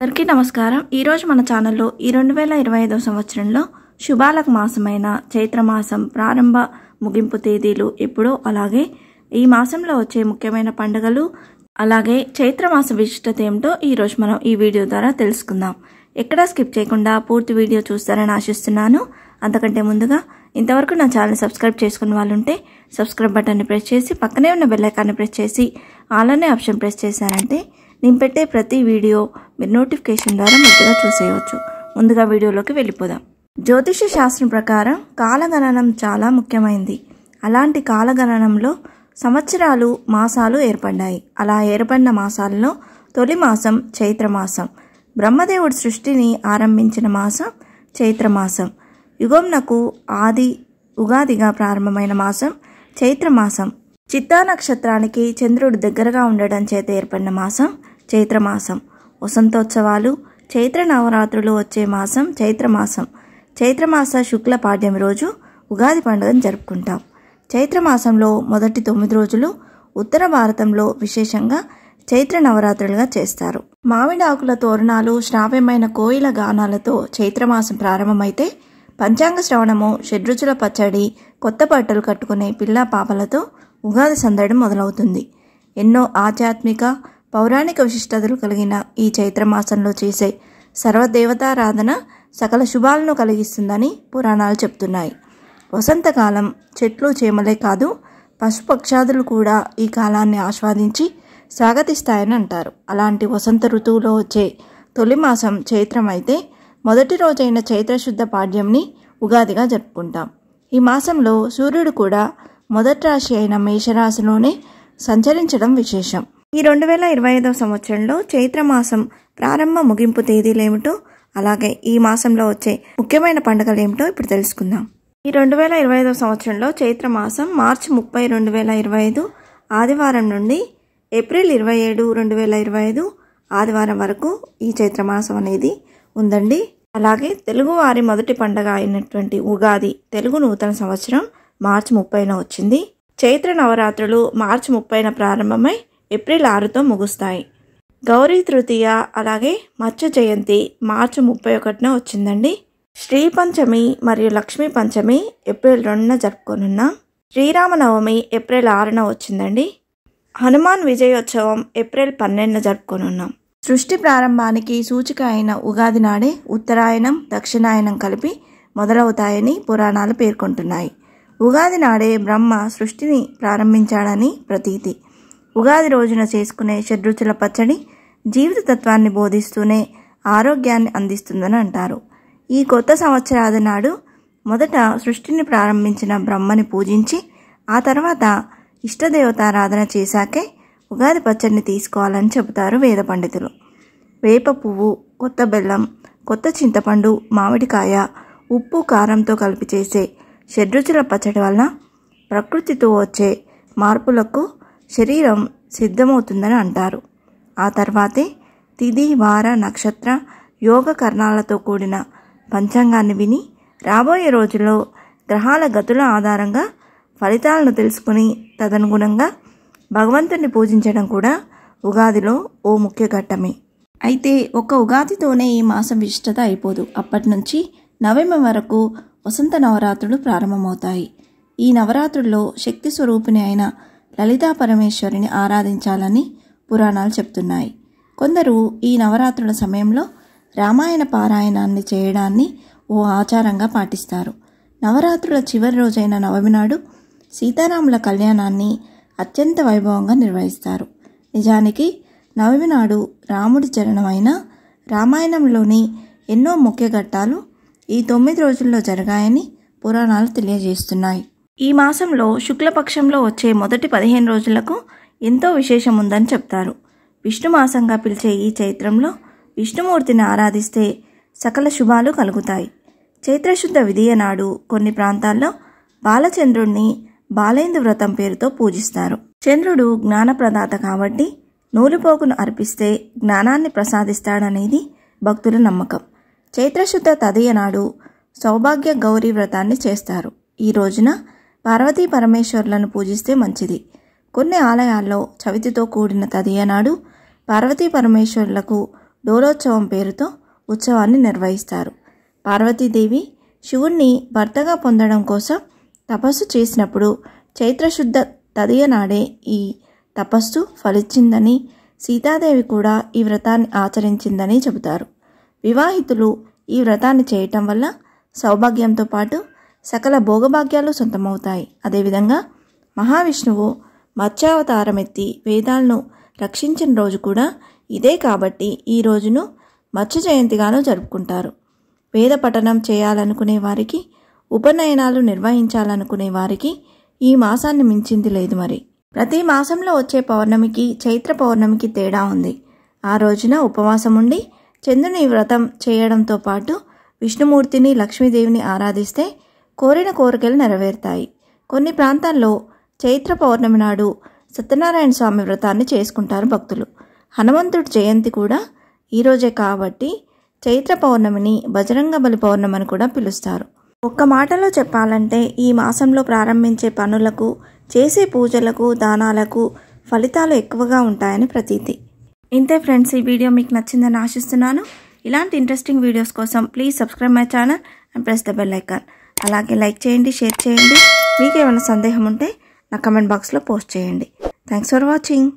అందరికీ నమస్కారం। ఈ రోజు మన ఛానల్లో ఈ 2025 సంవత్సరంలో శుభాలకు మాసమైన చైత్రమాసం ప్రారంభ ముగింపు తేదీలు ఎప్పుడో, అలాగే ఈ మాసంలో వచ్చే ముఖ్యమైన పండుగలు, అలాగే చైత్రమాస విశిష్టత ఏమిటో ఈ రోజు మనం ఈ వీడియో ద్వారా తెలుసుకుందాం। ఎక్కడా స్కిప్ చేయకుండా పూర్తి వీడియో చూస్తారని ఆశిస్తున్నాను। అంతకంటే ముందుగా ఇంతవరకు నా ఛానల్ సబ్స్క్రైబ్ చేసుకున్న వాళ్ళు ఉంటే సబ్స్క్రైబ్ బటన్ని ప్రెస్ చేసి పక్కనే ఉన్న బెల్ ఐకాన్ని ప్రెస్ చేసి ఆల్ అనే ఆప్షన్ ప్రెస్ చేశారంటే నేను పెట్టే ప్రతి వీడియో మీరు నోటిఫికేషన్ ద్వారా ముందుగా చూసేయవచ్చు। ముందుగా వీడియోలోకి వెళ్ళిపోదాం। జ్యోతిష శాస్త్రం ప్రకారం కాలగణనం చాలా ముఖ్యమైనది। అలాంటి కాలగణనంలో సంవత్సరాలు, మాసాలు ఏర్పడ్డాయి। అలా ఏర్పడిన మాసాలలో తొలి మాసం చైత్రమాసం। బ్రహ్మదేవుడు సృష్టిని ఆరంభించిన మాసం చైత్రమాసం। యుగంనకు ఆది ఉగాదిగా ప్రారంభమైన మాసం చైత్రమాసం। చిత్తా నక్షత్రానికి చంద్రుడు దగ్గరగా ఉండడం చేత ఏర్పడిన మాసం చైత్రమాసం। వసంతోత్సవాలు, చైత్ర నవరాత్రులు వచ్చే మాసం చైత్రమాసం। చైత్రమాస శుక్ల పాడ్యమి రోజు ఉగాది పండుగను జరుపుకుంటాం। చైత్రమాసంలో మొదటి 9 రోజులు ఉత్తర భారతంలో విశేషంగా చైత్ర నవరాత్రులుగా చేస్తారు। మామిడి ఆకుల తోరణాలు, శ్రావ్యమైన కోయిల గానాలతో చైత్రమాసం ప్రారంభమైతే పంచాంగ శ్రవణము, షడ్రుచుల పచ్చడి, కొత్త బట్టలు కట్టుకునే పిల్ల పాపలతో ఉగాది సందడి మొదలవుతుంది। ఎన్నో ఆధ్యాత్మిక, పౌరాణిక విశిష్టతలు కలిగిన ఈ చైత్రమాసంలో చేసే సర్వదేవతారాధన సకల శుభాలను కలిగిస్తుందని పురాణాలు చెప్తున్నాయి। వసంతకాలం చెట్లు చేమలే కాదు, పశుపక్షాదులు కూడా ఈ కాలాన్ని ఆస్వాదించి స్వాగతిస్తాయని అంటారు। అలాంటి వసంత ఋతువులో వచ్చే తొలి మాసం చైత్రం అయితే మొదటి రోజైన చైత్రశుద్ధ పాడ్యంని ఉగాదిగా జరుపుకుంటాం। ఈ మాసంలో సూర్యుడు కూడా మొదటి రాశి అయిన మేషరాశిలోనే సంచరించడం విశేషం। ఈ 2025 సంవత్సరంలో చైత్రమాసం ప్రారంభ ముగింపు తేదీలు ఏమిటో, అలాగే ఈ మాసంలో వచ్చే ముఖ్యమైన పండుగలు ఏమిటో ఇప్పుడు తెలుసుకుందాం। ఈ 2025 సంవత్సరంలో చైత్రమాసం మార్చి 30, 2025 ఆదివారం నుండి ఏప్రిల్ 27, 2025 ఆదివారం వరకు ఈ చైత్రమాసం అనేది ఉందండి। అలాగే తెలుగు వారి మొదటి పండుగ అయినటువంటి ఉగాది, తెలుగు నూతన సంవత్సరం మార్చి 30న వచ్చింది। చైత్ర నవరాత్రులు మార్చి 30న ప్రారంభమై ఏప్రిల్ 6తో ముగుస్తాయి। గౌరీ తృతీయ అలాగే మత్స్య జయంతి మార్చి 31న వచ్చిందండి। శ్రీ పంచమి మరియు లక్ష్మీ పంచమి ఏప్రిల్ 2న జరుపుకోనున్నాం। శ్రీరామనవమి ఏప్రిల్ 6న వచ్చిందండి। హనుమాన్ విజయోత్సవం ఏప్రిల్ 12న జరుపుకోనున్నాం। సృష్టి ప్రారంభానికి సూచిక అయిన ఉగాది నాడే ఉత్తరాయణం, దక్షిణాయనం కలిపి మొదలవుతాయని పురాణాలు పేర్కొంటున్నాయి। ఉగాది నాడే బ్రహ్మ సృష్టిని ప్రారంభించాడని ప్రతీతి। ఉగాది రోజున చేసుకునే షడ్రుచుల పచ్చడి జీవిత తత్వాన్ని బోధిస్తూనే ఆరోగ్యాన్ని అందిస్తుందని అంటారు। ఈ కొత్త సంవత్సరాది నాడు మొదట సృష్టిని ప్రారంభించిన బ్రహ్మని పూజించి ఆ తర్వాత ఇష్టదేవతారాధన చేశాకే ఉగాది పచ్చడిని తీసుకోవాలని చెబుతారు వేద పండితులు। వేప పువ్వు, కొత్త బెల్లం, కొత్త చింతపండు, మామిడికాయ, ఉప్పు, కారంతో కలిపి చేసే షడ్రుచుల పచ్చడి వలన ప్రకృతితో వచ్చే మార్పులకు శరీరం సిద్ధమవుతుందని అంటారు। ఆ తర్వాతే తిథి, వార, నక్షత్ర, యోగ కర్ణాలతో కూడిన పంచాంగాన్ని విని రాబోయే రోజుల్లో గ్రహాల గతుల ఆధారంగా ఫలితాలను తెలుసుకుని తదనుగుణంగా భగవంతుని పూజించడం కూడా ఉగాదిలో ఓ ముఖ్య ఘట్టమే। అయితే ఒక్క ఉగాదితోనే ఈ మాసం విశిష్టత అయిపోదు। అప్పటి నుంచి నవమి వరకు వసంత నవరాత్రులు ప్రారంభమవుతాయి। ఈ నవరాత్రుల్లో శక్తి స్వరూపిణి అయిన లలితా పరమేశ్వరిని ఆరాధించాలని పురాణాలు చెప్తున్నాయి। కొందరు ఈ నవరాత్రుల సమయంలో రామాయణ పారాయణాన్ని చేయడాన్ని ఓ ఆచారంగా పాటిస్తారు। నవరాత్రుల చివరి రోజైన నవమి నాడు సీతారాముల కళ్యాణాన్ని అత్యంత వైభవంగా నిర్వహిస్తారు। నిజానికి నవమి నాడు రాముడి జననమైన రామాయణంలోని ఎన్నో ముఖ్య ఘట్టాలు ఈ 9 రోజుల్లో జరిగాయని పురాణాలు తెలియజేస్తున్నాయి। ఈ మాసంలో శుక్లపక్షంలో వచ్చే మొదటి 15 రోజులకు ఎంతో విశేషం ఉందని చెప్తారు। విష్ణు మాసంగా పిలిచే ఈ చైత్రంలో విష్ణుమూర్తిని ఆరాధిస్తే సకల శుభాలు కలుగుతాయి। చైత్రశుద్ధ విధియ నాడు కొన్ని ప్రాంతాల్లో బాలచంద్రుణ్ణి బాలేందు వ్రతం పేరుతో పూజిస్తారు। చంద్రుడు జ్ఞానప్రదాత కాబట్టి నూలుపోగును అర్పిస్తే జ్ఞానాన్ని ప్రసాదిస్తాడనేది భక్తుల నమ్మకం। చైత్రశుద్ధ తదియ నాడు సౌభాగ్య గౌరీ వ్రతాన్ని చేస్తారు। ఈ రోజున పార్వతీ పరమేశ్వరులను పూజిస్తే మంచిది। కొన్ని ఆలయాల్లో చవితితో కూడిన తదియ నాడు పార్వతీ పరమేశ్వరులకు డోలోత్సవం పేరుతో ఉత్సవాన్ని నిర్వహిస్తారు. పార్వతీదేవి శివుణ్ణి భర్తగా పొందడం కోసం తపస్సు చేసినప్పుడు చైత్రశుద్ధ తదియ నాడే ఈ తపస్సు ఫలించిందని, సీతాదేవి కూడా ఈ వ్రతాన్ని ఆచరించిందని చెబుతారు. వివాహితులు ఈ వ్రతాన్ని చేయటం వల్ల సౌభాగ్యంతో పాటు సకల భోగభాగ్యాలు సొంతమవుతాయి. అదేవిధంగా మహావిష్ణువు మత్స్యావతారమెత్తి వేదాలను రక్షించిన రోజు కూడా ఇదే కాబట్టి ఈ రోజును మత్స్య జయంతిగాను జరుపుకుంటారు. వేద పఠనం చేయాలనుకునే వారికి, ఉపనయనాలు నిర్వహించాలనుకునే వారికి ఈ మాసాన్ని మించింది లేదు. మరి ప్రతి మాసంలో వచ్చే పౌర్ణమికి చైత్ర పౌర్ణమికి తేడా ఉంది. ఆ రోజున ఉపవాసం ఉండి చంద్రుని వ్రతం చేయడంతో పాటు విష్ణుమూర్తిని, లక్ష్మీదేవిని ఆరాధిస్తే కోరిన కోరికలు నెరవేరుతాయి. కొన్ని ప్రాంతాల్లో చైత్ర పౌర్ణమి నాడు సత్యనారాయణ స్వామి వ్రతాన్ని చేసుకుంటారు భక్తులు. హనుమంతుడి జయంతి కూడా ఈరోజే కాబట్టి చైత్ర పౌర్ణమిని బజరంగబలి పౌర్ణమి అని కూడా పిలుస్తారు. ఒక్క మాటలో చెప్పాలంటే ఈ మాసంలో ప్రారంభించే పనులకు, చేసే పూజలకు, దానాలకు ఫలితాలు ఎక్కువగా ఉంటాయని ప్రతీతి. ఇంతే ఫ్రెండ్స్, ఈ వీడియో మీకు నచ్చిందని ఆశిస్తున్నాను. ఇలాంటి ఇంట్రెస్టింగ్ వీడియోస్ కోసం please subscribe my channel and press the bell icon. అలాగే లైక్ చేయండి, షేర్ చేయండి. మీకు ఏమైనా సందేహం ఉంటే నా కమెంట్ బాక్స్లో పోస్ట్ చేయండి. Thanks for watching.